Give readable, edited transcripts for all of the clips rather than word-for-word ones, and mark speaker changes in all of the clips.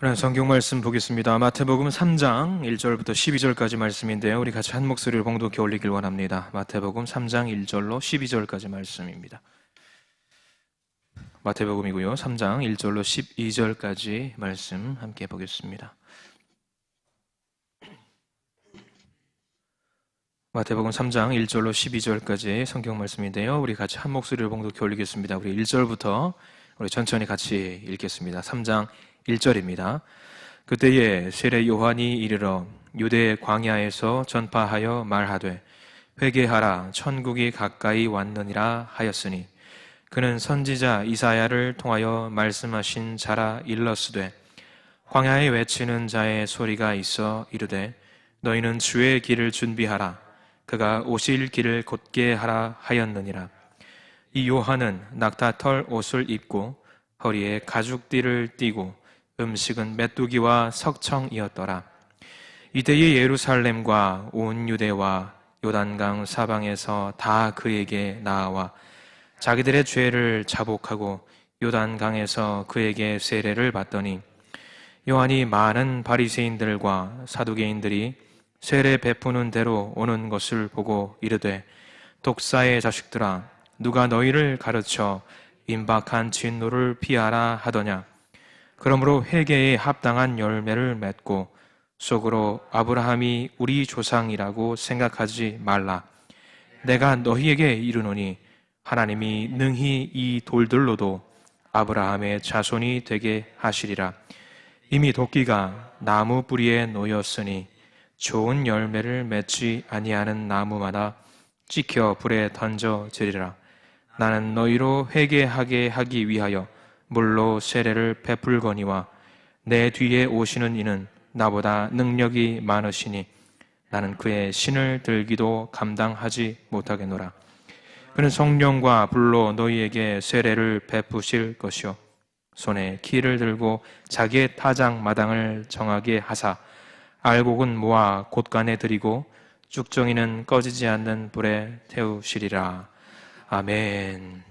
Speaker 1: 하나님 성경 말씀 보겠습니다. 마태복음 3장 1절부터 12절까지 말씀인데요. 우리 같이 한 목소리로 봉독해 올리길 원합니다. 마태복음 3장 1절로 12절까지 말씀입니다. 마태복음이고요. 3장 1절로 12절까지 말씀 함께 보겠습니다. 마태복음 3장 1절로 12절까지 성경 말씀인데요. 우리 같이 한 목소리로 봉독해 올리겠습니다. 우리 1절부터 우리 천천히 같이 읽겠습니다. 3장 1절입니다. 그때에 세례 요한이 이르러 유대 광야에서 전파하여 말하되 회개하라 천국이 가까이 왔느니라 하였으니 그는 선지자 이사야를 통하여 말씀하신 자라 일렀으되 광야에 외치는 자의 소리가 있어 이르되 너희는 주의 길을 준비하라 그가 오실 길을 곧게 하라 하였느니라. 이 요한은 낙타털 옷을 입고 허리에 가죽띠를 띠고 음식은 메뚜기와 석청이었더라. 이때에 예루살렘과 온 유대와 요단강 사방에서 다 그에게 나아와 자기들의 죄를 자복하고 요단강에서 그에게 세례를 받더니 요한이 많은 바리새인들과 사두개인들이 세례 베푸는 대로 오는 것을 보고 이르되 독사의 자식들아 누가 너희를 가르쳐 임박한 진노를 피하라 하더냐. 그러므로 회개에 합당한 열매를 맺고 속으로 아브라함이 우리 조상이라고 생각하지 말라. 내가 너희에게 이르노니 하나님이 능히 이 돌들로도 아브라함의 자손이 되게 하시리라. 이미 도끼가 나무 뿌리에 놓였으니 좋은 열매를 맺지 아니하는 나무마다 찍혀 불에 던져지리라. 나는 너희로 회개하게 하기 위하여 물로 세례를 베풀거니와 내 뒤에 오시는 이는 나보다 능력이 많으시니 나는 그의 신을 들기도 감당하지 못하겠노라. 그는 성령과 불로 너희에게 세례를 베푸실 것이요 손에 키를 들고 자기의 타작 마당을 정하게 하사 알곡은 모아 곳간에 들이고 쭉정이는 꺼지지 않는 불에 태우시리라. 아멘.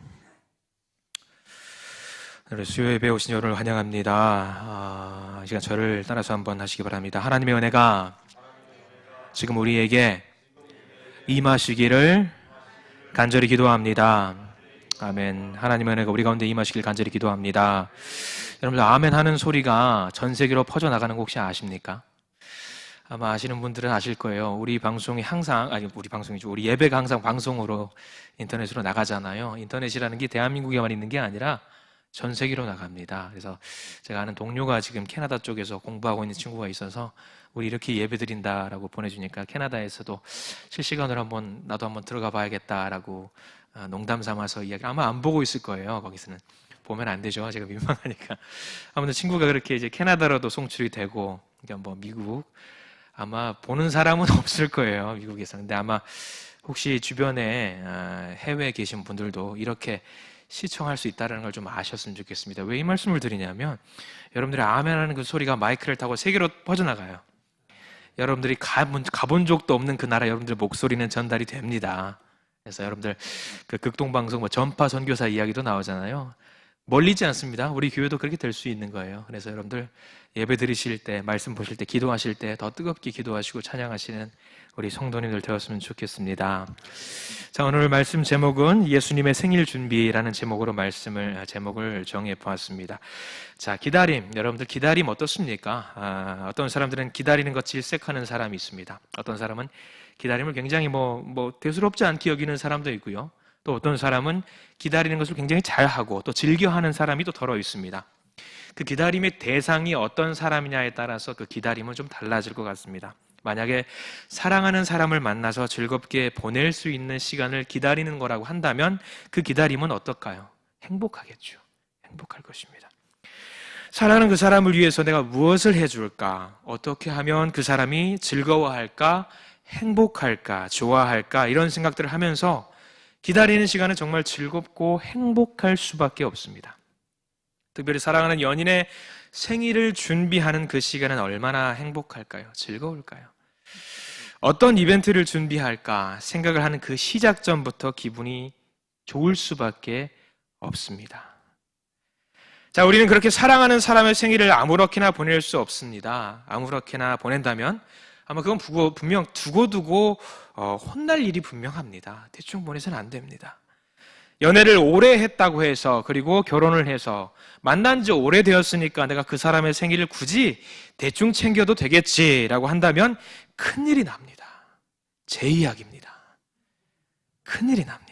Speaker 1: 수요에 배우신 여러분을 환영합니다. 이 시간 저를 따라서 한번 하시기 바랍니다. 하나님의 은혜가 지금 우리에게 임하시기를 간절히 기도합니다. 아멘. 하나님의 은혜가 우리 가운데 임하시길 간절히 기도합니다. 여러분들 아멘 하는 소리가 전 세계로 퍼져나가는 거 혹시 아십니까? 아마 아시는 분들은 아실 거예요. 우리 방송이 항상, 우리 예배가 항상 방송으로 인터넷으로 나가잖아요. 인터넷이라는 게 대한민국에만 있는 게 아니라 전 세계로 나갑니다. 그래서 제가 아는 동료가 지금 캐나다 쪽에서 공부하고 있는 친구가 있어서 우리 이렇게 예배 드린다라고 보내주니까 캐나다에서도 실시간으로 나도 한번 들어가 봐야겠다라고 농담 삼아서 이야기, 아마 안 보고 있을 거예요. 거기서는 보면 안 되죠. 제가 민망하니까. 아무튼 친구가 그렇게 이제 캐나다로도 송출이 되고, 그러니까 미국 아마 보는 사람은 없을 거예요. 미국에서. 근데 아마 혹시 주변에 해외에 계신 분들도 이렇게 시청할 수 있다는 걸 좀 아셨으면 좋겠습니다. 왜 이 말씀을 드리냐면 여러분들이 아멘 하는 그 소리가 마이크를 타고 세계로 퍼져나가요. 여러분들이 가본 적도 없는 그 나라 여러분들 목소리는 전달이 됩니다. 그래서 여러분들 그 극동방송 전파 선교사 이야기도 나오잖아요. 멀리지 않습니다. 우리 교회도 그렇게 될 수 있는 거예요. 그래서 여러분들 예배 드리실 때, 말씀 보실 때, 기도하실 때 더 뜨겁게 기도하시고 찬양하시는 우리 성도님들 되었으면 좋겠습니다. 자, 오늘 말씀 제목은 예수님의 생일 준비라는 제목을 정해 보았습니다. 자, 기다림. 여러분들 기다림 어떻습니까? 어떤 사람들은 기다리는 것 질색하는 사람이 있습니다. 어떤 사람은 기다림을 굉장히 대수롭지 않게 여기는 사람도 있고요. 또 어떤 사람은 기다리는 것을 굉장히 잘하고 또 즐겨하는 사람이 또 더러 있습니다. 그 기다림의 대상이 어떤 사람이냐에 따라서 그 기다림은 좀 달라질 것 같습니다. 만약에 사랑하는 사람을 만나서 즐겁게 보낼 수 있는 시간을 기다리는 거라고 한다면 그 기다림은 어떨까요? 행복하겠죠. 행복할 것입니다. 사랑하는 그 사람을 위해서 내가 무엇을 해줄까? 어떻게 하면 그 사람이 즐거워할까? 행복할까? 좋아할까? 이런 생각들을 하면서 기다리는 시간은 정말 즐겁고 행복할 수밖에 없습니다. 특별히 사랑하는 연인의 생일을 준비하는 그 시간은 얼마나 행복할까요? 즐거울까요? 어떤 이벤트를 준비할까 생각을 하는 그 시작점부터 기분이 좋을 수밖에 없습니다. 자, 우리는 그렇게 사랑하는 사람의 생일을 아무렇게나 보낼 수 없습니다. 아무렇게나 보낸다면 아마 그건 분명 두고두고 혼날 일이 분명합니다. 대충 보내서는 안 됩니다. 연애를 오래 했다고 해서, 그리고 결혼을 해서 만난 지 오래되었으니까 내가 그 사람의 생일을 굳이 대충 챙겨도 되겠지라고 한다면 큰일이 납니다. 제 이야기입니다. 큰일이 납니다.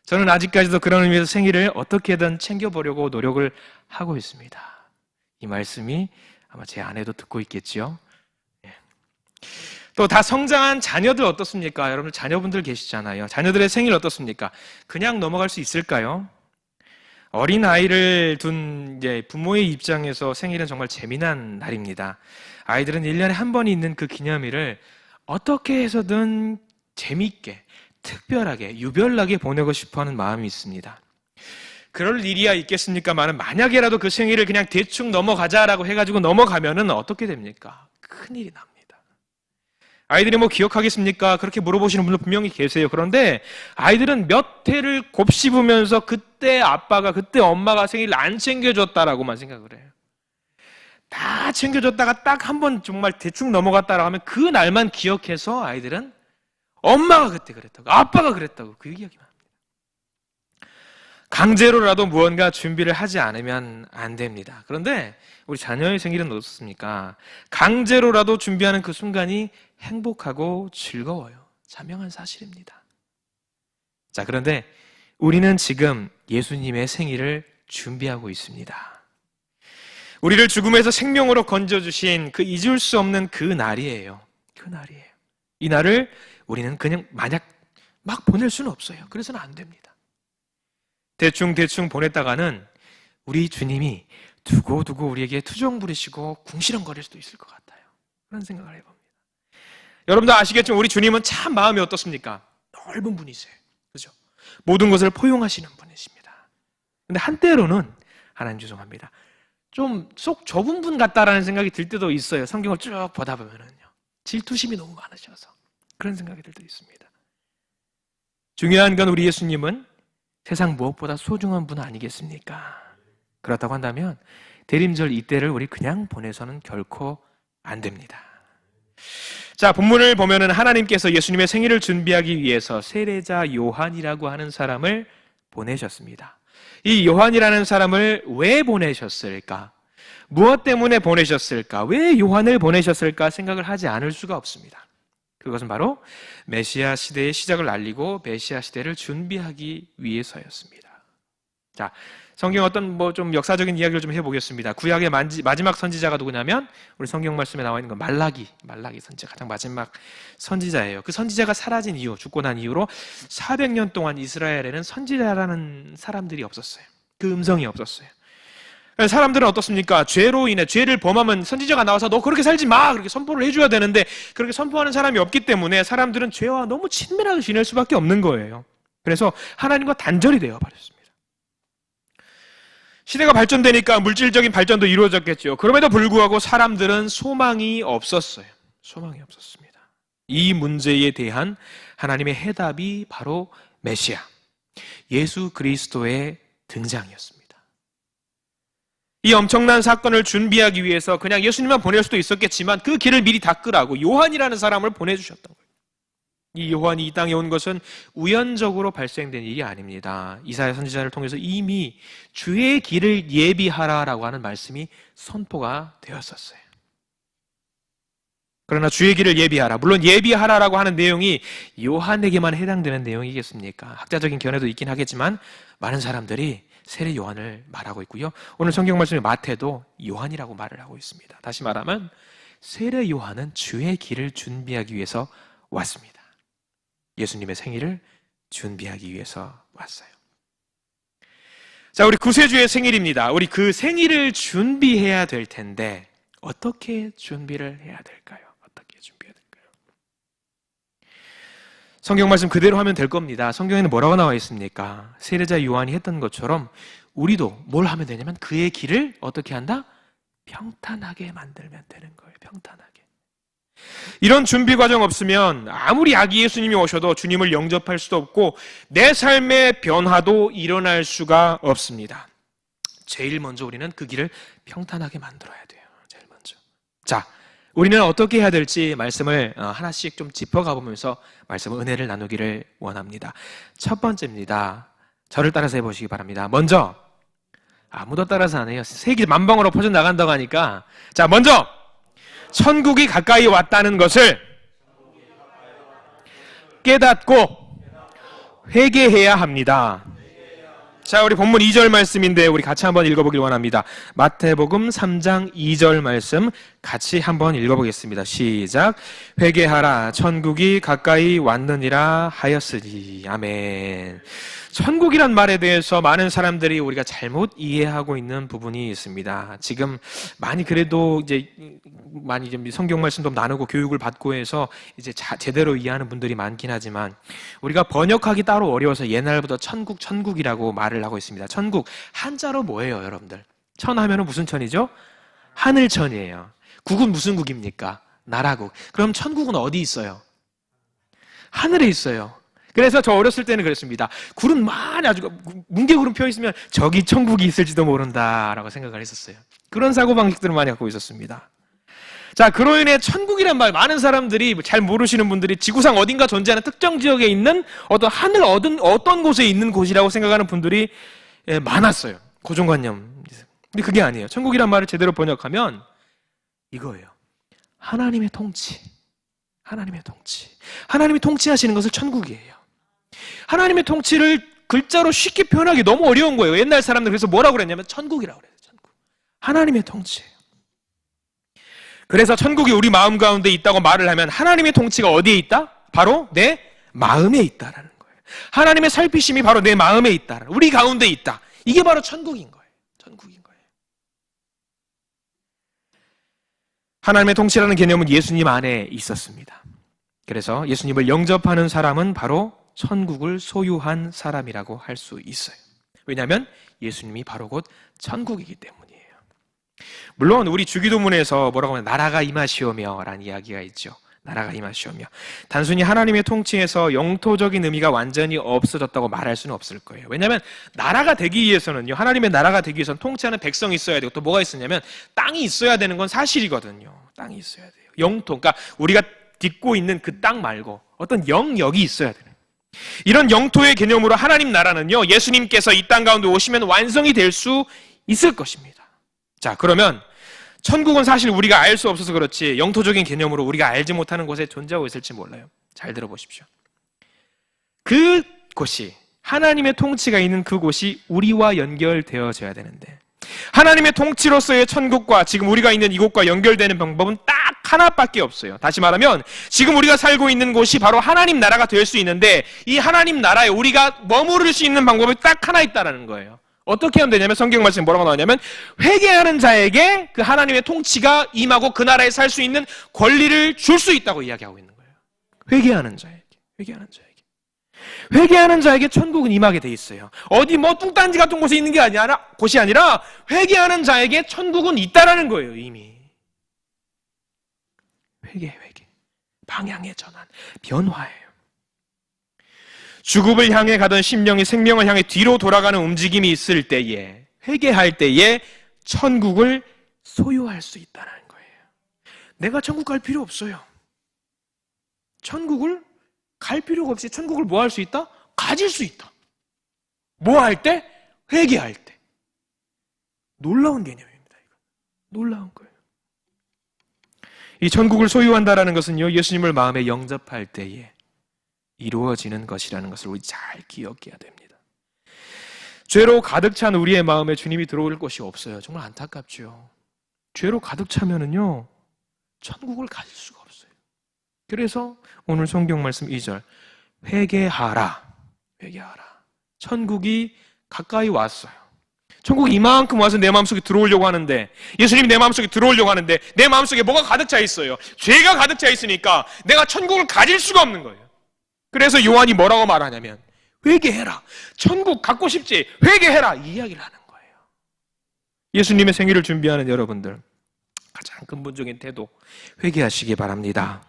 Speaker 1: 저는 아직까지도 그런 의미에서 생일을 어떻게든 챙겨보려고 노력을 하고 있습니다. 이 말씀이 아마 제 아내도 듣고 있겠지요. 또 다 성장한 자녀들 어떻습니까? 여러분 자녀분들 계시잖아요. 자녀들의 생일 어떻습니까? 그냥 넘어갈 수 있을까요? 어린 아이를 둔 부모의 입장에서 생일은 정말 재미난 날입니다. 아이들은 1년에 한 번이 있는 그 기념일을 어떻게 해서든 재미있게, 특별하게, 유별나게 보내고 싶어하는 마음이 있습니다. 그럴 일이야 있겠습니까만은 만약에라도 그 생일을 그냥 대충 넘어가자라고 해가지고 넘어가면은 어떻게 됩니까? 큰일이 납니다. 아이들이 뭐 기억하겠습니까? 그렇게 물어보시는 분들 분명히 계세요. 그런데 아이들은 몇 해를 곱씹으면서 그때 아빠가, 그때 엄마가 생일을 안 챙겨줬다라고만 생각을 해요. 다 챙겨줬다가 딱 한 번 정말 대충 넘어갔다라고 하면 그 날만 기억해서 아이들은 엄마가 그때 그랬다고, 아빠가 그랬다고 그 얘기하기만 합니다. 강제로라도 무언가 준비를 하지 않으면 안 됩니다. 그런데 우리 자녀의 생일은 어떻습니까? 강제로라도 준비하는 그 순간이 행복하고 즐거워요. 자명한 사실입니다. 자, 그런데 우리는 지금 예수님의 생일을 준비하고 있습니다. 우리를 죽음에서 생명으로 건져주신 그 잊을 수 없는 그 날이에요. 그 날이에요. 이 날을 우리는 그냥 만약 막 보낼 수는 없어요. 그래서는 안 됩니다. 대충 보냈다가는 우리 주님이 두고두고 우리에게 투정 부리시고 궁시렁거릴 수도 있을 것 같아요. 그런 생각을 해봅니다. 여러분도 아시겠지만 우리 주님은 참 마음이 어떻습니까? 넓은 분이세요. 그죠? 모든 것을 포용하시는 분이십니다. 근데 한때로는 하나님 죄송합니다. 좀 속 좁은 분 같다라는 생각이 들 때도 있어요. 성경을 쭉 보다 보면은요. 질투심이 너무 많으셔서 그런 생각이 들 때도 있습니다. 중요한 건 우리 예수님은 세상 무엇보다 소중한 분 아니겠습니까? 그렇다고 한다면 대림절 이때를 우리 그냥 보내서는 결코 안 됩니다. 자, 본문을 보면은 하나님께서 예수님의 생일을 준비하기 위해서 세례자 요한이라고 하는 사람을 보내셨습니다. 이 요한이라는 사람을 왜 보내셨을까? 무엇 때문에 보내셨을까? 왜 요한을 보내셨을까? 생각을 하지 않을 수가 없습니다. 그것은 바로 메시아 시대의 시작을 알리고 메시아 시대를 준비하기 위해서였습니다. 자, 성경 어떤 좀 역사적인 이야기를 좀 해보겠습니다. 구약의 마지막 선지자가 누구냐면 우리 성경 말씀에 나와 있는 건 말라기 선지자, 가장 마지막 선지자예요. 그 선지자가 사라진 이후, 죽고 난 이후로 400년 동안 이스라엘에는 선지자라는 사람들이 없었어요. 그 음성이 없었어요. 사람들은 어떻습니까? 죄로 인해 죄를 범하면 선지자가 나와서 너 그렇게 살지 마! 그렇게 선포를 해줘야 되는데 그렇게 선포하는 사람이 없기 때문에 사람들은 죄와 너무 친밀하게 지낼 수밖에 없는 거예요. 그래서 하나님과 단절이 되어 버렸습니다. 시대가 발전되니까 물질적인 발전도 이루어졌겠죠. 그럼에도 불구하고 사람들은 소망이 없었어요. 소망이 없었습니다. 이 문제에 대한 하나님의 해답이 바로 메시아, 예수 그리스도의 등장이었습니다. 이 엄청난 사건을 준비하기 위해서 그냥 예수님만 보낼 수도 있었겠지만 그 길을 미리 닦으라고 요한이라는 사람을 보내주셨던 거예요. 이 요한이 이 땅에 온 것은 우연적으로 발생된 일이 아닙니다. 이사야 선지자를 통해서 이미 주의 길을 예비하라라고 하는 말씀이 선포가 되었었어요. 그러나 주의 길을 예비하라, 물론 예비하라라고 하는 내용이 요한에게만 해당되는 내용이겠습니까? 학자적인 견해도 있긴 하겠지만 많은 사람들이 세례 요한을 말하고 있고요. 오늘 성경 말씀에 마태도 요한이라고 말을 하고 있습니다. 다시 말하면 세례 요한은 주의 길을 준비하기 위해서 왔습니다. 예수님의 생일을 준비하기 위해서 왔어요. 자, 우리 구세주의 생일입니다. 우리 그 생일을 준비해야 될 텐데 어떻게 준비를 해야 될까요? 어떻게 준비해야 될까요? 성경 말씀 그대로 하면 될 겁니다. 성경에는 뭐라고 나와 있습니까? 세례자 요한이 했던 것처럼 우리도 뭘 하면 되냐면 그의 길을 어떻게 한다? 평탄하게 만들면 되는 거예요. 평탄하게. 이런 준비 과정 없으면 아무리 아기 예수님이 오셔도 주님을 영접할 수도 없고 내 삶의 변화도 일어날 수가 없습니다. 제일 먼저 우리는 그 길을 평탄하게 만들어야 돼요. 제일 먼저. 자, 우리는 어떻게 해야 될지 말씀을 하나씩 좀 짚어가 보면서 말씀 은혜를 나누기를 원합니다. 첫 번째입니다. 저를 따라서 해보시기 바랍니다. 먼저, 아무도 따라서 안 해요. 세계 만방으로 퍼져나간다고 하니까. 자, 먼저 천국이 가까이 왔다는 것을 깨닫고 회개해야 합니다. 자, 우리 본문 2절 말씀인데 우리 같이 한번 읽어보길 원합니다. 마태복음 3장 2절 말씀 같이 한번 읽어보겠습니다. 시작. 회개하라 천국이 가까이 왔느니라 하였으니. 아멘. 천국이란 말에 대해서 많은 사람들이 우리가 잘못 이해하고 있는 부분이 있습니다. 지금 많이 그래도 이제 많이 좀 성경 말씀 좀 나누고 교육을 받고 해서 이제 제대로 이해하는 분들이 많긴 하지만 우리가 번역하기 따로 어려워서 옛날부터 천국이라고 말을 하고 있습니다. 천국 한자로 뭐예요, 여러분들? 천 하면은 무슨 천이죠? 하늘천이에요. 국은 무슨 국입니까? 나라국. 그럼 천국은 어디 있어요? 하늘에 있어요. 그래서 저 어렸을 때는 그랬습니다. 구름 많이 아주 뭉게구름 펴 있으면 저기 천국이 있을지도 모른다라고 생각을 했었어요. 그런 사고방식들을 많이 갖고 있었습니다. 자, 그로 인해 천국이란 말 많은 사람들이 잘 모르시는 분들이 지구상 어딘가 존재하는 특정 지역에 있는 어떤 하늘 어떤 곳에 있는 곳이라고 생각하는 분들이 많았어요. 고정관념. 근데 그게 아니에요. 천국이란 말을 제대로 번역하면 이거예요. 하나님의 통치. 하나님의 통치. 하나님이 통치하시는 것을 천국이에요. 하나님의 통치를 글자로 쉽게 표현하기 너무 어려운 거예요. 옛날 사람들 그래서 뭐라고 그랬냐면 천국이라고 그래요. 천국. 하나님의 통치예요. 그래서 천국이 우리 마음 가운데 있다고 말을 하면 하나님의 통치가 어디에 있다? 바로 내 마음에 있다라는 거예요. 하나님의 살피심이 바로 내 마음에 있다. 우리 가운데 있다. 이게 바로 천국인 거예요. 천국인 거예요. 하나님의 통치라는 개념은 예수님 안에 있었습니다. 그래서 예수님을 영접하는 사람은 바로 천국을 소유한 사람이라고 할 수 있어요. 왜냐하면 예수님이 바로 곧 천국이기 때문이에요. 물론 우리 주기도문에서 뭐라고 하면 나라가 임하시오며 라는 이야기가 있죠. 나라가 임하시오며. 단순히 하나님의 통치에서 영토적인 의미가 완전히 없어졌다고 말할 수는 없을 거예요. 왜냐하면 나라가 되기 위해서는요, 하나님의 나라가 되기 위해서는 통치하는 백성이 있어야 되고 또 뭐가 있었냐면 땅이 있어야 되는 건 사실이거든요. 땅이 있어야 돼요. 영토, 그러니까 우리가 딛고 있는 그 땅 말고 어떤 영역이 있어야 돼요. 이런 영토의 개념으로 하나님 나라는요, 예수님께서 이 땅 가운데 오시면 완성이 될 수 있을 것입니다. 자, 그러면 천국은 사실 우리가 알 수 없어서 그렇지 영토적인 개념으로 우리가 알지 못하는 곳에 존재하고 있을지 몰라요. 잘 들어보십시오. 그 곳이 하나님의 통치가 있는 그곳이 우리와 연결되어져야 되는데 하나님의 통치로서의 천국과 지금 우리가 있는 이곳과 연결되는 방법은 딱 하나밖에 없어요. 다시 말하면 지금 우리가 살고 있는 곳이 바로 하나님 나라가 될 수 있는데 이 하나님 나라에 우리가 머무를 수 있는 방법이 딱 하나 있다는 거예요. 어떻게 하면 되냐면 성경 말씀에 뭐라고 나오냐면 회개하는 자에게 그 하나님의 통치가 임하고 그 나라에 살 수 있는 권리를 줄 수 있다고 이야기하고 있는 거예요. 회개하는 자에게. 회개하는 자에게 천국은 임하게 돼 있어요. 어디 뭐 뚱딴지 같은 곳에 있는 게 곳이 아니라 회개하는 자에게 천국은 있다라는 거예요. 이미. 회개. 방향의 전환, 변화예요. 죽음을 향해 가던 심령이 생명을 향해 뒤로 돌아가는 움직임이 있을 때에, 회개할 때에 천국을 소유할 수 있다는 거예요. 내가 천국 갈 필요 없어요. 천국을 갈 필요가 없이 천국을 뭐 할 수 있다? 가질 수 있다. 뭐 할 때? 회개할 때. 놀라운 개념입니다. 이거. 놀라운 거예요. 이 천국을 소유한다라는 것은요, 예수님을 마음에 영접할 때에 이루어지는 것이라는 것을 우리 잘 기억해야 됩니다. 죄로 가득 찬 우리의 마음에 주님이 들어올 곳이 없어요. 정말 안타깝죠. 죄로 가득 차면은요, 천국을 가질 수가 없어요. 그래서 오늘 성경 말씀 2절, 회개하라. 천국이 가까이 왔어요. 천국이 이만큼 와서 내 마음속에 들어오려고 하는데, 예수님이 내 마음속에 들어오려고 하는데 내 마음속에 뭐가 가득 차 있어요? 죄가 가득 차 있으니까 내가 천국을 가질 수가 없는 거예요. 그래서 요한이 뭐라고 말하냐면 회개해라. 천국 갖고 싶지? 회개해라. 이 이야기를 하는 거예요. 예수님의 생일을 준비하는 여러분들, 가장 근본적인 태도, 회개하시기 바랍니다.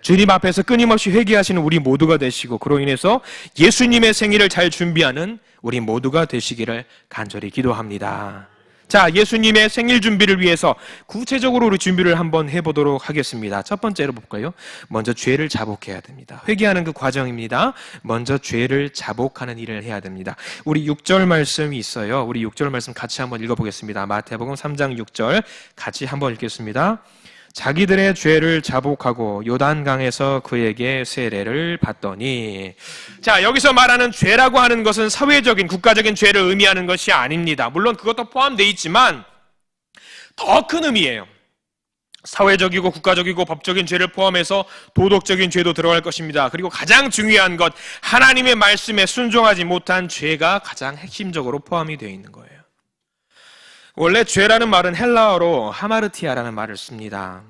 Speaker 1: 주님 앞에서 끊임없이 회개하시는 우리 모두가 되시고, 그로 인해서 예수님의 생일을 잘 준비하는 우리 모두가 되시기를 간절히 기도합니다. 자, 예수님의 생일 준비를 위해서 구체적으로 우리 준비를 한번 해보도록 하겠습니다. 첫 번째로 볼까요? 먼저 죄를 자복해야 됩니다. 회개하는 그 과정입니다. 먼저 죄를 자복하는 일을 해야 됩니다. 우리 6절 말씀이 있어요. 우리 6절 말씀 같이 한번 읽어보겠습니다. 마태복음 3장 6절 같이 한번 읽겠습니다. 자기들의 죄를 자복하고 요단강에서 그에게 세례를 받더니. 자, 여기서 말하는 죄라고 하는 것은 사회적인 국가적인 죄를 의미하는 것이 아닙니다. 물론 그것도 포함되어 있지만 더 큰 의미예요. 사회적이고 국가적이고 법적인 죄를 포함해서 도덕적인 죄도 들어갈 것입니다. 그리고 가장 중요한 것, 하나님의 말씀에 순종하지 못한 죄가 가장 핵심적으로 포함이 되어 있는 거예요. 원래 죄라는 말은 헬라어로 하마르티아라는 말을 씁니다.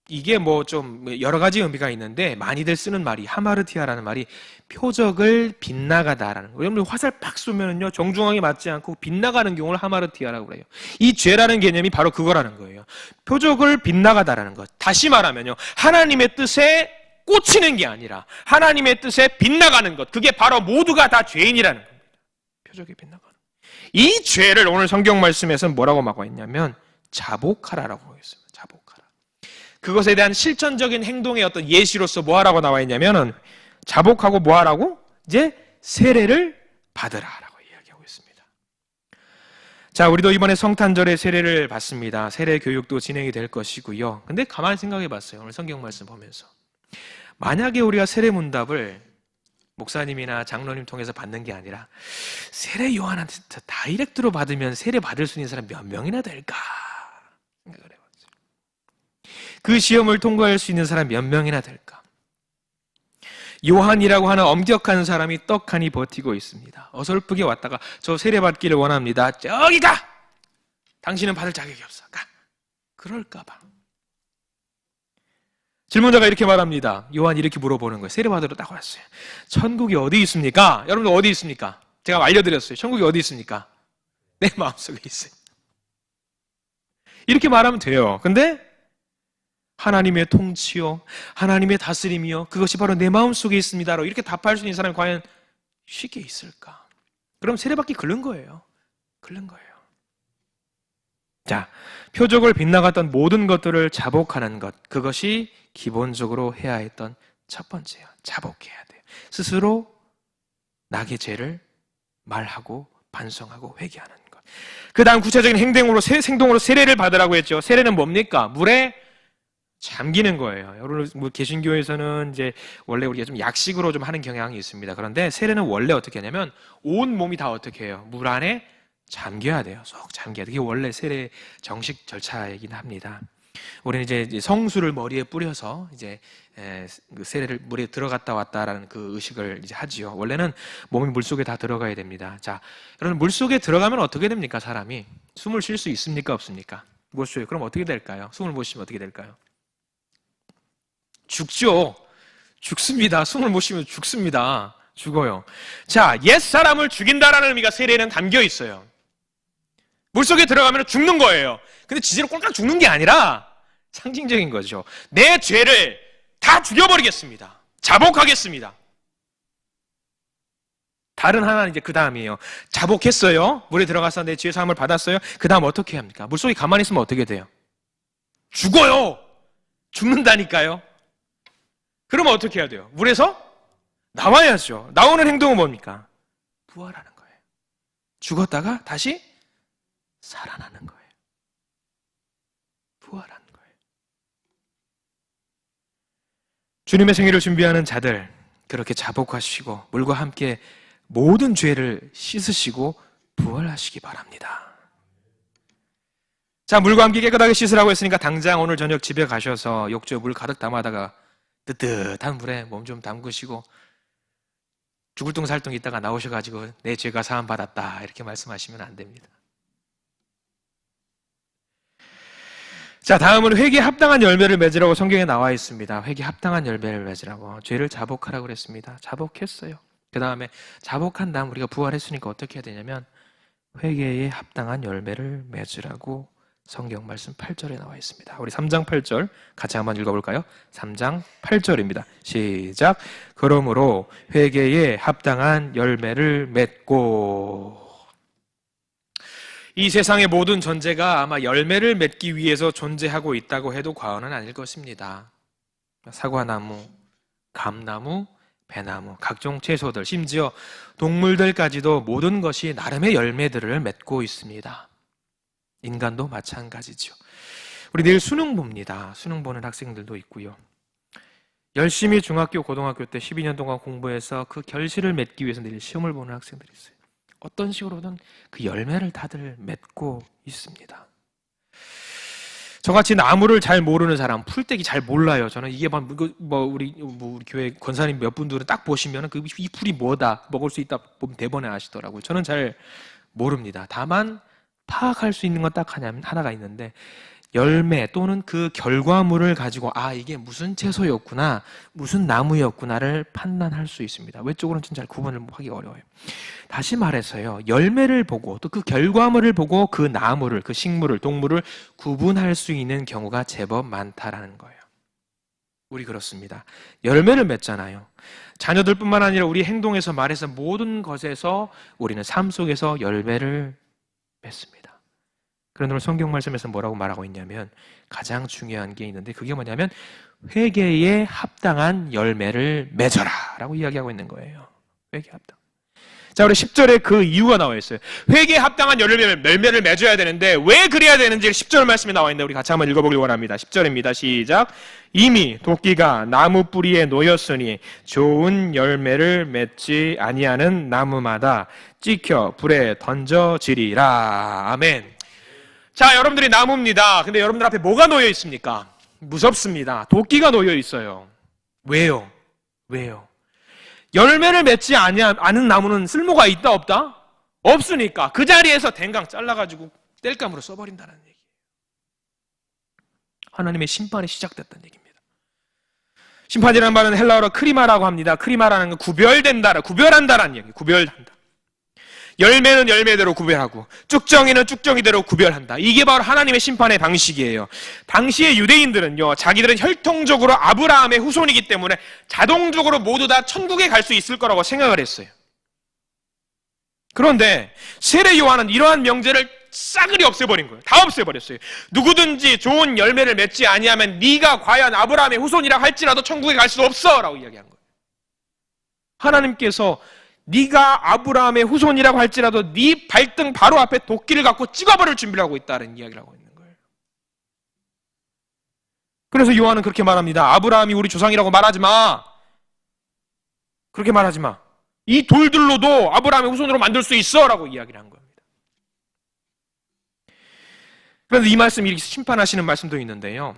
Speaker 1: 이게 뭐 좀 여러 가지 의미가 있는데 많이들 쓰는 말이 하마르티아라는 말이 표적을 빗나가다라는 거예요. 여러분 화살 팍 쏘면은요 정중앙에 맞지 않고 빗나가는 경우를 하마르티아라고 그래요. 이 죄라는 개념이 바로 그거라는 거예요. 표적을 빗나가다라는 것. 다시 말하면요 하나님의 뜻에 꽂히는 게 아니라 하나님의 뜻에 빗나가는 것. 그게 바로 모두가 다 죄인이라는 겁니다. 표적에 빗나가는. 이 죄를 오늘 성경 말씀에서는 뭐라고 막고 있냐면 자복하라라고 하고 있습니다. 자복하라. 그것에 대한 실천적인 행동의 어떤 예시로서 뭐하라고 나와 있냐면은 자복하고 뭐하라고? 이제 세례를 받으라라고 이야기하고 있습니다. 자, 우리도 이번에 성탄절에 세례를 받습니다. 세례 교육도 진행이 될 것이고요. 근데 가만히 생각해 봤어요. 오늘 성경 말씀 보면서. 만약에 우리가 세례 문답을 목사님이나 장로님 통해서 받는 게 아니라 세례 요한한테 다이렉트로 받으면 세례 받을 수 있는 사람 몇 명이나 될까 생각을 해봤어요. 그 시험을 통과할 수 있는 사람 몇 명이나 될까? 요한이라고 하는 엄격한 사람이 떡하니 버티고 있습니다. 어설프게 왔다가 저 세례 받기를 원합니다. 저기 가! 당신은 받을 자격이 없어. 가! 그럴까 봐. 질문자가 이렇게 말합니다. 요한이 이렇게 물어보는 거예요. 세례받으러 딱 왔어요. 천국이 어디 있습니까? 여러분들 어디 있습니까? 제가 알려드렸어요. 천국이 어디 있습니까? 내 마음속에 있어요. 이렇게 말하면 돼요. 근데 하나님의 통치요, 하나님의 다스림이요, 그것이 바로 내 마음속에 있습니다라고 이렇게 답할 수 있는 사람이 과연 쉽게 있을까? 그럼 세례받기 글른 거예요. 글른 거예요. 자, 표적을 빗나갔던 모든 것들을 자복하는 것, 그것이 기본적으로 해야 했던 첫 번째예요. 자복해야 돼요. 스스로 나의 죄를 말하고 반성하고 회개하는 것. 그 다음 구체적인 행동으로 세례를 받으라고 했죠. 세례는 뭡니까? 물에 잠기는 거예요. 여러분 개신교에서는 이제 원래 우리가 좀 약식으로 좀 하는 경향이 있습니다. 그런데 세례는 원래 어떻게 하냐면 온 몸이 다 어떻게 해요? 물 안에 잠겨야 돼요. 쏙 잠겨야 돼요. 이게 원래 세례 정식 절차이긴 합니다. 우리는 이제 성수를 머리에 뿌려서 이제 그 세례를 물에 들어갔다 왔다라는 그 의식을 이제 하지요. 원래는 몸이 물 속에 다 들어가야 됩니다. 자, 여러분 물 속에 들어가면 어떻게 됩니까? 사람이 숨을 쉴 수 있습니까? 없습니까? 못 쉬어요. 그럼 어떻게 될까요? 숨을 못 쉬면 어떻게 될까요? 죽죠. 죽습니다. 숨을 못 쉬면 죽습니다. 죽어요. 자, 옛 사람을 죽인다라는 의미가 세례에는 담겨 있어요. 물속에 들어가면 죽는 거예요. 근데 진짜로 꼴깍 죽는 게 아니라 상징적인 거죠. 내 죄를 다 죽여버리겠습니다. 자복하겠습니다. 다른 하나는 이제 그 다음이에요. 자복했어요. 물에 들어가서 내 죄 사함을 받았어요. 그 다음 어떻게 합니까? 물속에 가만히 있으면 어떻게 돼요? 죽어요. 죽는다니까요. 그러면 어떻게 해야 돼요? 물에서 나와야죠. 나오는 행동은 뭡니까? 부활하는 거예요. 죽었다가 다시 살아나는 거예요. 부활하는 거예요. 주님의 생일을 준비하는 자들, 그렇게 자복하시고 물과 함께 모든 죄를 씻으시고 부활하시기 바랍니다. 자, 물과 함께 깨끗하게 씻으라고 했으니까 당장 오늘 저녁 집에 가셔서 욕조에 물 가득 담아다가 뜨뜻한 물에 몸 좀 담그시고 죽을 둥 살 둥 있다가 나오셔가지고 내 죄가 사함 받았다 이렇게 말씀하시면 안 됩니다. 자, 다음은 회개에 합당한 열매를 맺으라고 성경에 나와 있습니다. 회개에 합당한 열매를 맺으라고. 죄를 자복하라고 그랬습니다. 자복했어요. 그 다음에 자복한 다음 우리가 부활했으니까 어떻게 해야 되냐면 회개에 합당한 열매를 맺으라고 성경 말씀 8절에 나와 있습니다. 우리 3장 8절 같이 한번 읽어볼까요? 3장 8절입니다. 시작. 그러므로 회개에 합당한 열매를 맺고. 이 세상의 모든 존재가 아마 열매를 맺기 위해서 존재하고 있다고 해도 과언은 아닐 것입니다. 사과나무, 감나무, 배나무, 각종 채소들, 심지어 동물들까지도 모든 것이 나름의 열매들을 맺고 있습니다. 인간도 마찬가지죠. 우리 내일 수능 봅니다. 수능 보는 학생들도 있고요. 열심히 중학교, 고등학교 때 12년 동안 공부해서 그 결실을 맺기 위해서 내일 시험을 보는 학생들이 있어요. 어떤 식으로든 그 열매를 다들 맺고 있습니다. 저같이 나무를 잘 모르는 사람, 풀떼기 잘 몰라요. 저는 이게 우리 교회 권사님 몇 분들은 딱 보시면 이 풀이 뭐다, 먹을 수 있다 보면 대번에 아시더라고요. 저는 잘 모릅니다. 다만 파악할 수 있는 건 딱 하나가 있는데, 열매 또는 그 결과물을 가지고 이게 무슨 채소였구나, 무슨 나무였구나를 판단할 수 있습니다. 외적으로는 잘 구분을 하기 어려워요. 다시 말해서요, 열매를 보고 또 그 결과물을 보고 그 나무를, 그 식물을, 동물을 구분할 수 있는 경우가 제법 많다라는 거예요. 우리 그렇습니다. 열매를 맺잖아요. 자녀들뿐만 아니라 우리 행동에서, 말해서 모든 것에서 우리는 삶 속에서 열매를 맺습니다. 그런데 오늘 성경 말씀에서 뭐라고 말하고 있냐면, 가장 중요한 게 있는데, 그게 뭐냐면 회개에 합당한 열매를 맺어라 라고 이야기하고 있는 거예요. 회개에 합당. 자, 우리 10절에 그 이유가 나와 있어요. 회개에 합당한 열매를 맺어야 되는데 왜 그래야 되는지 10절 말씀에 나와 있는데 우리 같이 한번 읽어보길 원합니다. 10절입니다. 시작. 이미 도끼가 나무 뿌리에 놓였으니 좋은 열매를 맺지 아니하는 나무마다 찍혀 불에 던져지리라. 아멘. 자, 여러분들이 나무입니다. 근데 여러분들 앞에 뭐가 놓여 있습니까? 무섭습니다. 도끼가 놓여 있어요. 왜요? 열매를 맺지 않은 나무는 쓸모가 있다 없다? 없으니까 그 자리에서 댕강 잘라가지고 땔감으로 써버린다는 얘기예요. 하나님의 심판이 시작됐다는 얘기입니다. 심판이라는 말은 헬라어로 크리마라고 합니다. 크리마라는 건 구별한다라는 얘기예요. 구별한다. 열매는 열매대로 구별하고 쭉정이는 쭉정이대로 구별한다. 이게 바로 하나님의 심판의 방식이에요. 당시의 유대인들은요, 자기들은 혈통적으로 아브라함의 후손이기 때문에 자동적으로 모두 다 천국에 갈 수 있을 거라고 생각을 했어요. 그런데 세례 요한은 이러한 명제를 싸그리 없애버린 거예요. 다 없애버렸어요. 누구든지 좋은 열매를 맺지 아니하면 네가 과연 아브라함의 후손이라 할지라도 천국에 갈 수 없어 라고 이야기한 거예요. 하나님께서 네가 아브라함의 후손이라고 할지라도 네 발등 바로 앞에 도끼를 갖고 찍어버릴 준비를 하고 있다는 이야기를 하고 있는 거예요. 그래서 요한은 그렇게 말합니다. 아브라함이 우리 조상이라고 말하지 마. 그렇게 말하지 마. 이 돌들로도 아브라함의 후손으로 만들 수 있어 라고 이야기를 한 겁니다. 그런데 이 말씀, 이렇게 심판하시는 말씀도 있는데요,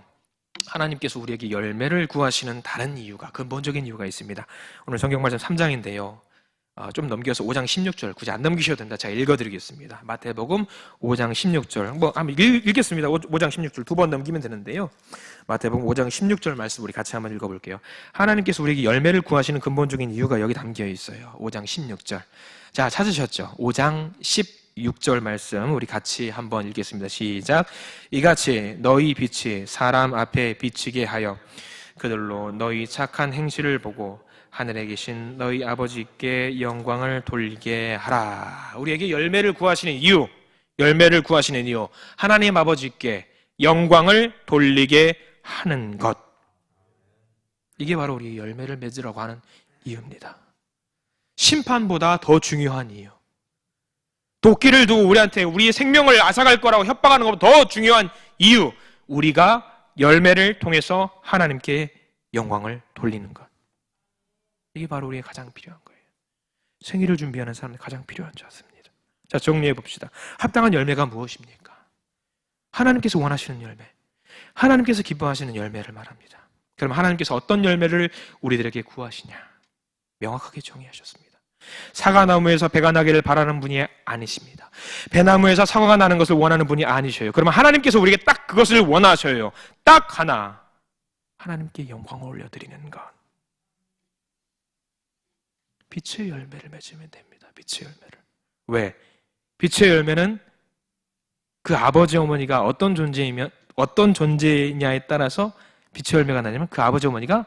Speaker 1: 하나님께서 우리에게 열매를 구하시는 다른 이유가, 근본적인 이유가 있습니다. 오늘 성경 말씀 3장인데요 좀 넘겨서 5장 16절, 굳이 안 넘기셔도 된다. 제가 읽어드리겠습니다. 마태복음 5장 16절 한번 읽겠습니다. 5장 16절 두 번 넘기면 되는데요, 마태복음 5장 16절 말씀 우리 같이 한번 읽어볼게요. 하나님께서 우리에게 열매를 구하시는 근본적인 이유가 여기 담겨 있어요. 5장 16절. 자, 찾으셨죠? 5장 16절 말씀 우리 같이 한번 읽겠습니다. 시작. 이같이 너희 빛이 사람 앞에 비치게 하여 그들로 너희 착한 행실을 보고 하늘에 계신 너희 아버지께 영광을 돌리게 하라. 우리에게 열매를 구하시는 이유, 하나님 아버지께 영광을 돌리게 하는 것, 이게 바로 우리 열매를 맺으라고 하는 이유입니다. 심판보다 더 중요한 이유, 도끼를 두고 우리한테 우리의 생명을 앗아갈 거라고 협박하는 것보다 더 중요한 이유, 우리가 열매를 통해서 하나님께 영광을 돌리는 것, 이게 바로 우리의 가장 필요한 거예요. 생일을 준비하는 사람들 가장 필요한 줄 않습니다. 자, 정리해 봅시다. 합당한 열매가 무엇입니까? 하나님께서 원하시는 열매, 하나님께서 기뻐하시는 열매를 말합니다. 그럼 하나님께서 어떤 열매를 우리들에게 구하시냐? 명확하게 정의하셨습니다. 사과나무에서 배가 나기를 바라는 분이 아니십니다. 배나무에서 사과가 나는 것을 원하는 분이 아니셔요. 그러면 하나님께서 우리에게 딱 그것을 원하셔요. 딱 하나, 하나님께 영광을 올려드리는 것. 빛의 열매를 맺으면 됩니다. 빛의 열매를. 왜? 빛의 열매는 그 아버지 어머니가 어떤 존재냐에 따라서 빛의 열매가 나냐면, 그 아버지 어머니가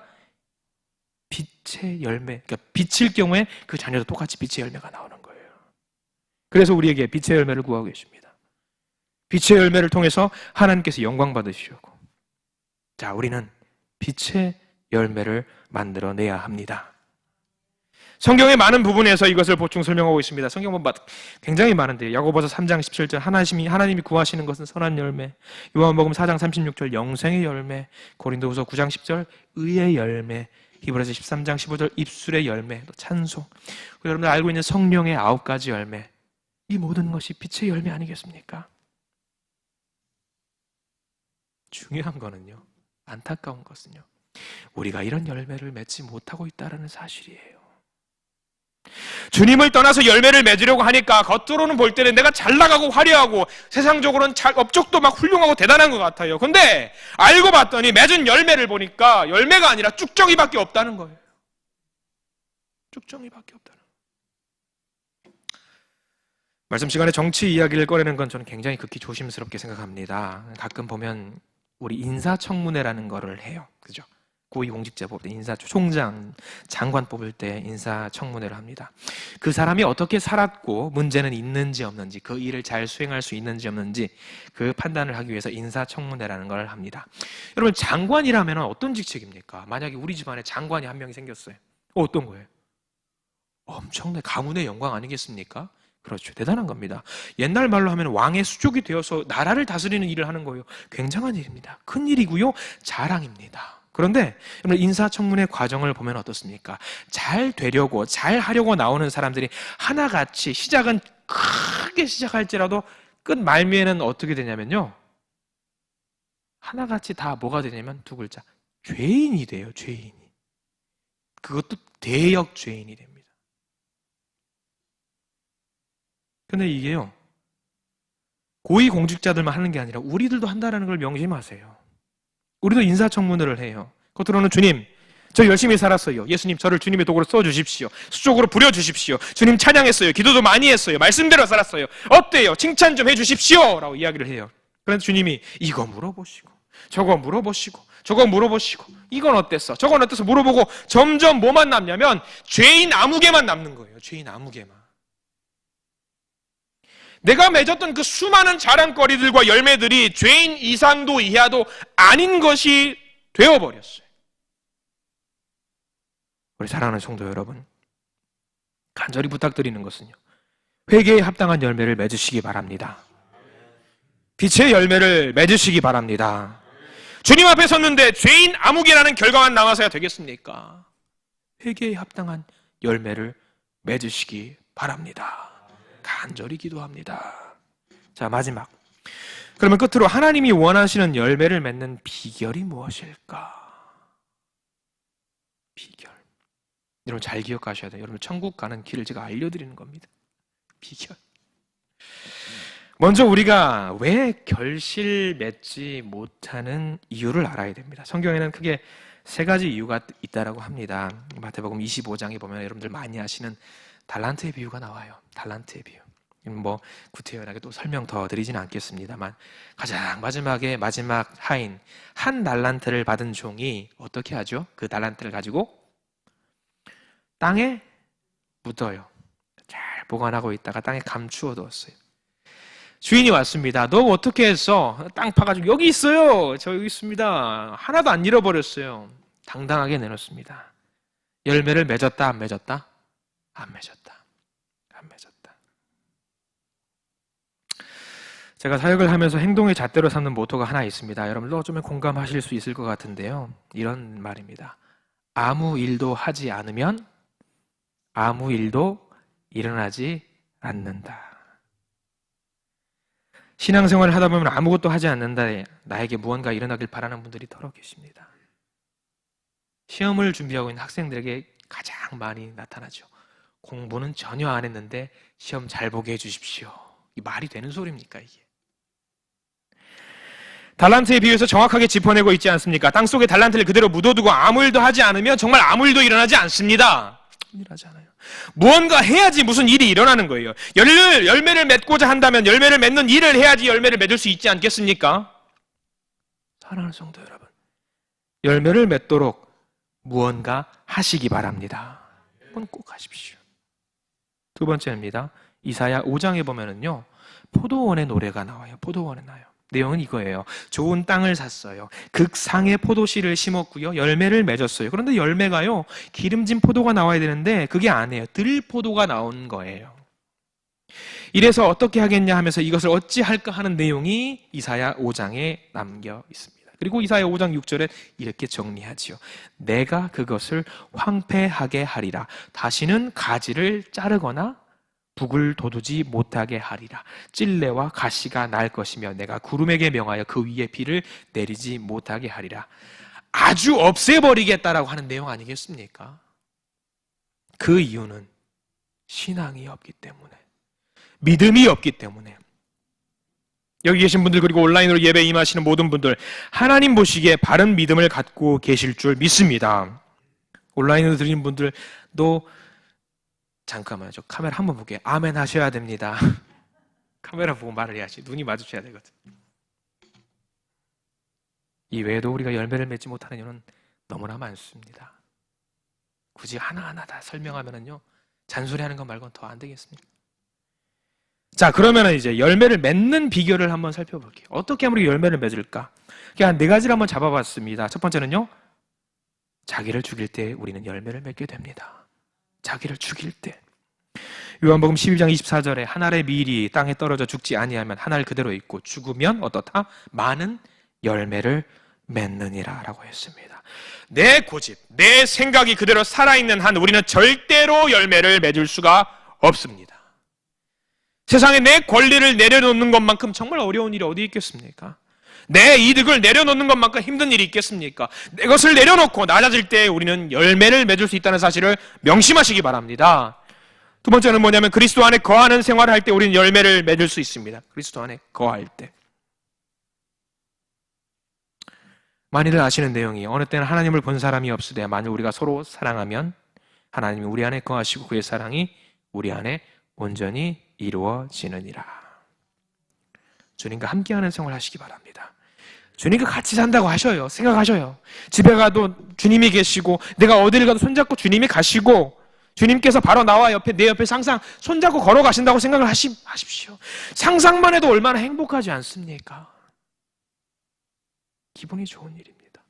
Speaker 1: 빛의 열매, 그러니까 빛일 경우에 그 자녀도 똑같이 빛의 열매가 나오는 거예요. 그래서 우리에게 빛의 열매를 구하고 계십니다. 빛의 열매를 통해서 하나님께서 영광 받으시려고. 자, 우리는 빛의 열매를 만들어내야 합니다. 성경의 많은 부분에서 이것을 보충 설명하고 있습니다. 성경은 굉장히 많은데 야고보서 3장 17절 하나님이 구하시는 것은 선한 열매, 요한복음 4장 36절 영생의 열매, 고린도후서 9장 10절 의의 열매, 히브리서 13장 15절 입술의 열매, 또 찬송, 여러분들 알고 있는 성령의 9가지 열매, 이 모든 것이 빛의 열매 아니겠습니까? 중요한 거는요, 안타까운 것은요, 우리가 이런 열매를 맺지 못하고 있다는 사실이에요. 주님을 떠나서 열매를 맺으려고 하니까 겉으로는 볼 때는 내가 잘 나가고 화려하고 세상적으로는 업적도 막 훌륭하고 대단한 것 같아요. 근데 알고 봤더니 맺은 열매를 보니까 열매가 아니라 쭉정이밖에 없다는 거예요. 쭉정이밖에 없다는 거예요. 말씀 시간에 정치 이야기를 꺼내는 건 저는 굉장히 극히 조심스럽게 생각합니다. 가끔 보면 우리 인사청문회라는 거를 해요. 그죠? 고위공직자 뽑을 때 인사총장, 장관 뽑을 때 인사청문회를 합니다. 그 사람이 어떻게 살았고 문제는 있는지 없는지, 그 일을 잘 수행할 수 있는지 없는지 그 판단을 하기 위해서 인사청문회라는 걸 합니다. 여러분, 장관이라면 어떤 직책입니까? 만약에 우리 집안에 장관이 한 명이 생겼어요. 어떤 거예요? 엄청난 가문의 영광 아니겠습니까? 그렇죠. 대단한 겁니다. 옛날 말로 하면 왕의 수족이 되어서 나라를 다스리는 일을 하는 거예요. 굉장한 일입니다. 큰 일이고요. 자랑입니다. 그런데 인사청문회 과정을 보면 어떻습니까? 잘 되려고, 잘 하려고 나오는 사람들이 하나같이 시작은 크게 시작할지라도 끝 말미에는 어떻게 되냐면요, 하나같이 다 뭐가 되냐면 두 글자, 죄인이 돼요. 죄인이. 그것도 대역 죄인이 됩니다. 근데 이게요, 고위공직자들만 하는 게 아니라 우리들도 한다는 걸 명심하세요. 우리도 인사청문회를 해요. 겉으로는 주님, 저 열심히 살았어요. 예수님, 저를 주님의 도구로 써주십시오. 수족으로 부려주십시오. 주님 찬양했어요. 기도도 많이 했어요. 말씀대로 살았어요. 어때요? 칭찬 좀 해주십시오. 라고 이야기를 해요. 그런데 주님이 이거 물어보시고 저거 물어보시고 저거 물어보시고 이건 어땠어? 저건 어땠어? 물어보고 점점 뭐만 남냐면 죄인 아무개만 남는 거예요. 죄인 아무개만. 내가 맺었던 그 수많은 자랑거리들과 열매들이 죄인 이상도 이하도 아닌 것이 되어버렸어요. 우리 사랑하는 성도 여러분, 간절히 부탁드리는 것은요, 회개에 합당한 열매를 맺으시기 바랍니다. 빛의 열매를 맺으시기 바랍니다. 주님 앞에 섰는데 죄인 아무개라는 결과만 나와서야 되겠습니까? 회개에 합당한 열매를 맺으시기 바랍니다. 간절히 기도합니다. 자, 마지막. 그러면 끝으로 하나님이 원하시는 열매를 맺는 비결이 무엇일까? 비결. 여러분 잘 기억하셔야 돼요. 여러분 천국 가는 길을 제가 알려드리는 겁니다. 비결. 먼저 우리가 왜 결실 맺지 못하는 이유를 알아야 됩니다. 성경에는 크게 3가지 이유가 있다라고 합니다. 마태복음 25장에 보면 여러분들 많이 아시는 달란트의 비유가 나와요. 달란트의 비유. 구태연하게 또 설명 더 드리지는 않겠습니다만, 가장 마지막에 마지막 하인 한 달란트를 받은 종이 어떻게 하죠? 그 달란트를 가지고 땅에 묻어요. 잘 보관하고 있다가 땅에 감추어 두었어요. 주인이 왔습니다. 너 어떻게 했어? 땅 파가지고 여기 있어요. 저 여기 있습니다. 하나도 안 잃어버렸어요. 당당하게 내놓습니다. 열매를 맺었다, 안 맺었다? 안 맺었다. 안 맺었다. 제가 사역을 하면서 행동의 잣대로 삼는 모토가 하나 있습니다. 여러분도 어쩌면 공감하실 수 있을 것 같은데요. 이런 말입니다. 아무 일도 하지 않으면 아무 일도 일어나지 않는다. 신앙생활을 하다 보면 아무것도 하지 않는다, 나에게 무언가 일어나길 바라는 분들이 더러 계십니다. 시험을 준비하고 있는 학생들에게 가장 많이 나타나죠. 공부는 전혀 안 했는데 시험 잘 보게 해주십시오. 이 말이 되는 소리입니까, 이게? 달란트에 비유해서 정확하게 짚어내고 있지 않습니까? 땅속에 달란트를 그대로 묻어두고 아무 일도 하지 않으면 정말 아무 일도 일어나지 않습니다. 일어나지 않아요. 무언가 해야지 무슨 일이 일어나는 거예요. 열매를 맺고자 한다면 열매를 맺는 일을 해야지 열매를 맺을 수 있지 않겠습니까? 사랑하는 성도 여러분, 열매를 맺도록 무언가 하시기 바랍니다. 그건 꼭 하십시오. 두 번째입니다. 이사야 5장에 보면은요, 포도원의 노래가 나와요. 포도원에 나요. 내용은 이거예요. 좋은 땅을 샀어요. 극상의 포도씨를 심었고요. 열매를 맺었어요. 그런데 열매가요, 기름진 포도가 나와야 되는데 그게 아니에요. 들포도가 나온 거예요. 이래서 어떻게 하겠냐 하면서 이것을 어찌할까 하는 내용이 이사야 5장에 남겨 있습니다. 그리고 이사야 5장 6절에 이렇게 정리하지요. 내가 그것을 황폐하게 하리라. 다시는 가지를 자르거나 북을 돋우지 못하게 하리라. 찔레와 가시가 날 것이며 내가 구름에게 명하여 그 위에 비를 내리지 못하게 하리라. 아주 없애버리겠다라고 하는 내용 아니겠습니까? 그 이유는 신앙이 없기 때문에, 믿음이 없기 때문에. 여기 계신 분들, 그리고 온라인으로 예배 임하시는 모든 분들, 하나님 보시기에 바른 믿음을 갖고 계실 줄 믿습니다. 온라인으로 드리는 분들도 잠깐만요. 저 카메라 한번 볼게요. 아멘 하셔야 됩니다. 카메라 보고 말을 해야지. 눈이 마주쳐야 되거든. 이 외에도 우리가 열매를 맺지 못하는 이유는 너무나 많습니다. 굳이 하나하나 다 설명하면은요, 잔소리하는 것 말고는 더 안 되겠습니다. 자, 그러면 이제 열매를 맺는 비결을 한번 살펴볼게요. 어떻게 하면 우리 열매를 맺을까? 한 네 가지를 한번 잡아봤습니다. 첫 번째는요, 자기를 죽일 때 우리는 열매를 맺게 됩니다. 자기를 죽일 때. 요한복음 12장 24절에 한 알의 밀이 땅에 떨어져 죽지 아니하면 한 알 그대로 있고 죽으면 어떻다? 많은 열매를 맺느니라 라고 했습니다. 내 고집, 내 생각이 그대로 살아있는 한 우리는 절대로 열매를 맺을 수가 없습니다. 세상에 내 권리를 내려놓는 것만큼 정말 어려운 일이 어디 있겠습니까? 내 이득을 내려놓는 것만큼 힘든 일이 있겠습니까? 내 것을 내려놓고 낮아질 때 우리는 열매를 맺을 수 있다는 사실을 명심하시기 바랍니다. 두 번째는 뭐냐면 그리스도 안에 거하는 생활을 할 때 우리는 열매를 맺을 수 있습니다. 그리스도 안에 거할 때. 많이들 아시는 내용이, 어느 때는 하나님을 본 사람이 없으되 만일 우리가 서로 사랑하면 하나님이 우리 안에 거하시고 그의 사랑이 우리 안에 온전히 이루어지느니라. 주님과 함께하는 생활을 하시기 바랍니다. 주님과 같이 산다고 하셔요. 생각하셔요. 집에 가도 주님이 계시고, 내가 어디를 가도 손잡고 주님이 가시고, 주님께서 바로 나와 옆에, 내 옆에 항상 손잡고 걸어가신다고 생각을 하십시오. 상상만 해도 얼마나 행복하지 않습니까? 기분이 좋은 일입니다.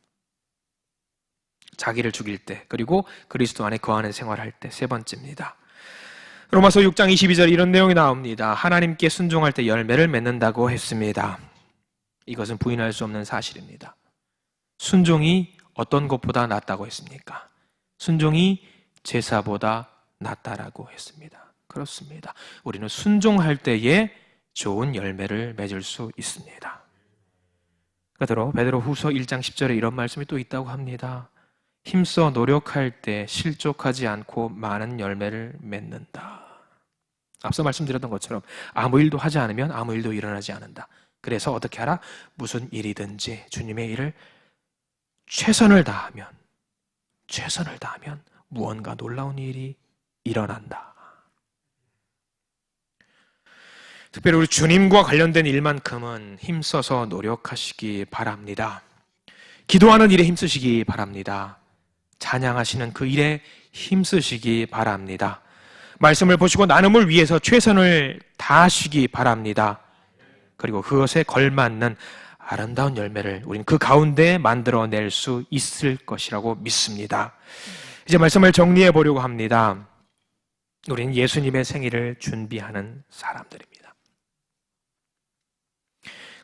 Speaker 1: 자기를 죽일 때, 그리고 그리스도 안에 거하는 생활을 할 때. 세 번째입니다. 로마서 6장 22절 이런 내용이 나옵니다. 하나님께 순종할 때 열매를 맺는다고 했습니다. 이것은 부인할 수 없는 사실입니다. 순종이 어떤 것보다 낫다고 했습니까? 순종이 제사보다 낫다라고 했습니다. 그렇습니다. 우리는 순종할 때에 좋은 열매를 맺을 수 있습니다. 베드로 후서 1장 10절에 이런 말씀이 또 있다고 합니다. 힘써 노력할 때 실족하지 않고 많은 열매를 맺는다. 앞서 말씀드렸던 것처럼 아무 일도 하지 않으면 아무 일도 일어나지 않는다. 그래서 어떻게 하라? 무슨 일이든지 주님의 일을 최선을 다하면 무언가 놀라운 일이 일어난다. 특별히 우리 주님과 관련된 일만큼은 힘써서 노력하시기 바랍니다. 기도하는 일에 힘쓰시기 바랍니다. 찬양하시는 그 일에 힘쓰시기 바랍니다. 말씀을 보시고 나눔을 위해서 최선을 다하시기 바랍니다. 그리고 그것에 걸맞는 아름다운 열매를 우리는 그 가운데 만들어낼 수 있을 것이라고 믿습니다. 이제 말씀을 정리해 보려고 합니다. 우리는 예수님의 생일을 준비하는 사람들입니다.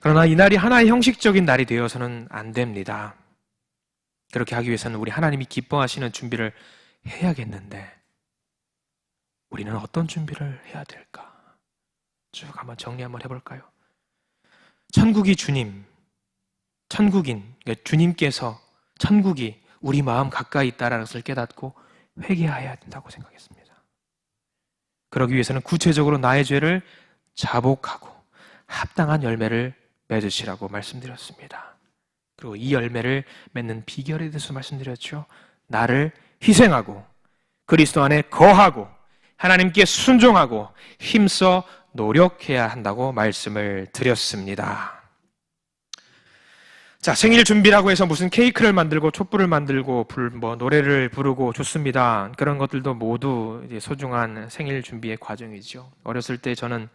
Speaker 1: 그러나 이 날이 하나의 형식적인 날이 되어서는 안 됩니다. 그렇게 하기 위해서는 우리 하나님이 기뻐하시는 준비를 해야겠는데 우리는 어떤 준비를 해야 될까? 쭉 한번 정리 한번 해볼까요? 천국이 주님, 천국인, 그러니까 주님께서 천국이 우리 마음 가까이 있다는 것을 깨닫고 회개해야 된다고 생각했습니다. 그러기 위해서는 구체적으로 나의 죄를 자복하고 합당한 열매를 맺으시라고 말씀드렸습니다. 그리고 이 열매를 맺는 비결에 대해서 말씀드렸죠. 나를 희생하고 그리스도 안에 거하고 하나님께 순종하고 힘써 노력해야 한다고 말씀을 드렸습니다. 자, 생일 준비라고 해서 무슨 케이크를 만들고 촛불을 만들고 노래를 부르고 좋습니다. 그런 것들도 모두 이제 소중한 생일 준비의 과정이죠. 어렸을 때 저는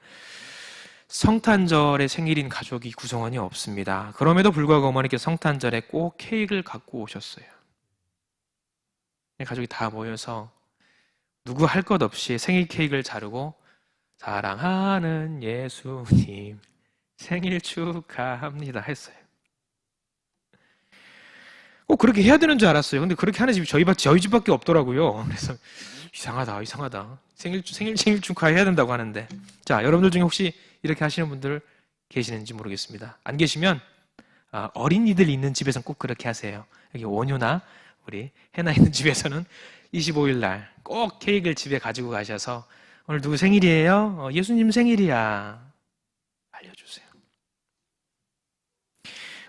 Speaker 1: 성탄절에 생일인 가족이 구성원이 없습니다. 그럼에도 불구하고 어머니께서 성탄절에 꼭 케이크를 갖고 오셨어요. 가족이 다 모여서 누구 할 것 없이 생일 케이크를 자르고 사랑하는 예수님 생일 축하합니다 했어요. 꼭 그렇게 해야 되는 줄 알았어요. 근데 그렇게 하는 집이 저희 집밖에 없더라고요. 그래서 이상하다. 생일 축하해야 된다고 하는데. 자, 여러분들 중에 혹시 이렇게 하시는 분들 계시는지 모르겠습니다. 안 계시면 어린이들 있는 집에서는 꼭 그렇게 하세요. 여기 원효나 우리 해나 있는 집에서는 25일 날 꼭 케이크를 집에 가지고 가셔서 오늘 누구 생일이에요? 예수님 생일이야. 알려주세요.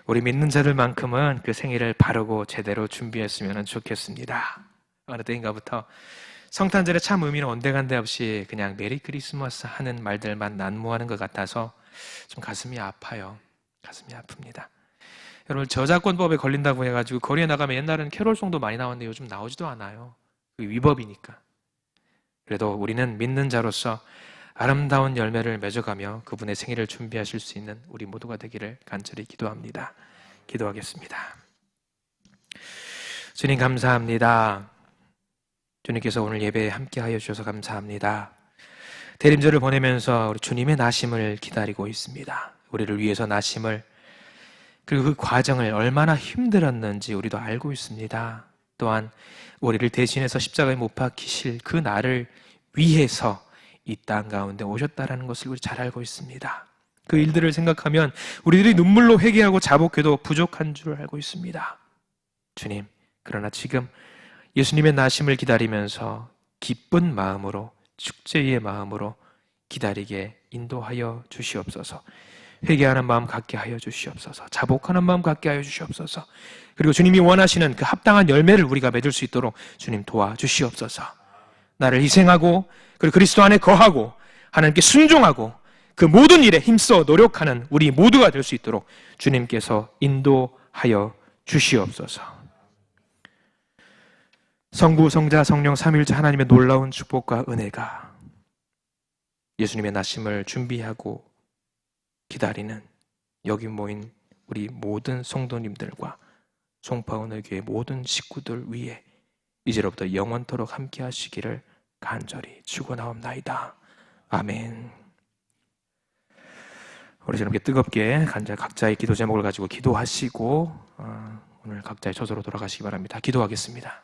Speaker 1: 우리 믿는 자들만큼은 그 생일을 바르고 제대로 준비했으면 좋겠습니다. 어느 때인가부터 성탄절의 참 의미는 온데간데 없이 그냥 메리 크리스마스 하는 말들만 난무하는 것 같아서 좀 가슴이 아파요. 가슴이 아픕니다. 여러분, 저작권법에 걸린다고 해가지고 거리에 나가면 옛날에는 캐롤송도 많이 나왔는데 요즘 나오지도 않아요. 그 위법이니까. 그래도 우리는 믿는 자로서 아름다운 열매를 맺어가며 그분의 생일을 준비하실 수 있는 우리 모두가 되기를 간절히 기도합니다. 기도하겠습니다. 주님 감사합니다. 주님께서 오늘 예배에 함께하여 주셔서 감사합니다. 대림절을 보내면서 우리 주님의 나심을 기다리고 있습니다. 우리를 위해서 나심을, 그리고 그 과정을 얼마나 힘들었는지 우리도 알고 있습니다. 또한 우리를 대신해서 십자가에 못 박히실 그 날을 위해서 이 땅 가운데 오셨다라는 것을 우리 잘 알고 있습니다. 그 일들을 생각하면 우리들이 눈물로 회개하고 자복해도 부족한 줄 알고 있습니다. 주님, 그러나 지금 예수님의 나심을 기다리면서 기쁜 마음으로, 축제의 마음으로 기다리게 인도하여 주시옵소서. 회개하는 마음 갖게 하여 주시옵소서. 자복하는 마음 갖게 하여 주시옵소서. 그리고 주님이 원하시는 그 합당한 열매를 우리가 맺을 수 있도록 주님 도와주시옵소서. 나를 희생하고 그리고 그리스도 안에 거하고 하나님께 순종하고 그 모든 일에 힘써 노력하는 우리 모두가 될 수 있도록 주님께서 인도하여 주시옵소서. 성부, 성자, 성령, 삼위일체 하나님의 놀라운 축복과 은혜가 예수님의 나심을 준비하고 기다리는 여기 모인 우리 모든 성도님들과 송파원의 교회 모든 식구들 위에 이제로부터 영원토록 함께 하시기를 간절히 축원하옵나이다. 아멘. 우리 함께 뜨겁게 각자의 기도 제목을 가지고 기도하시고 오늘 각자의 처소로 돌아가시기 바랍니다. 기도하겠습니다.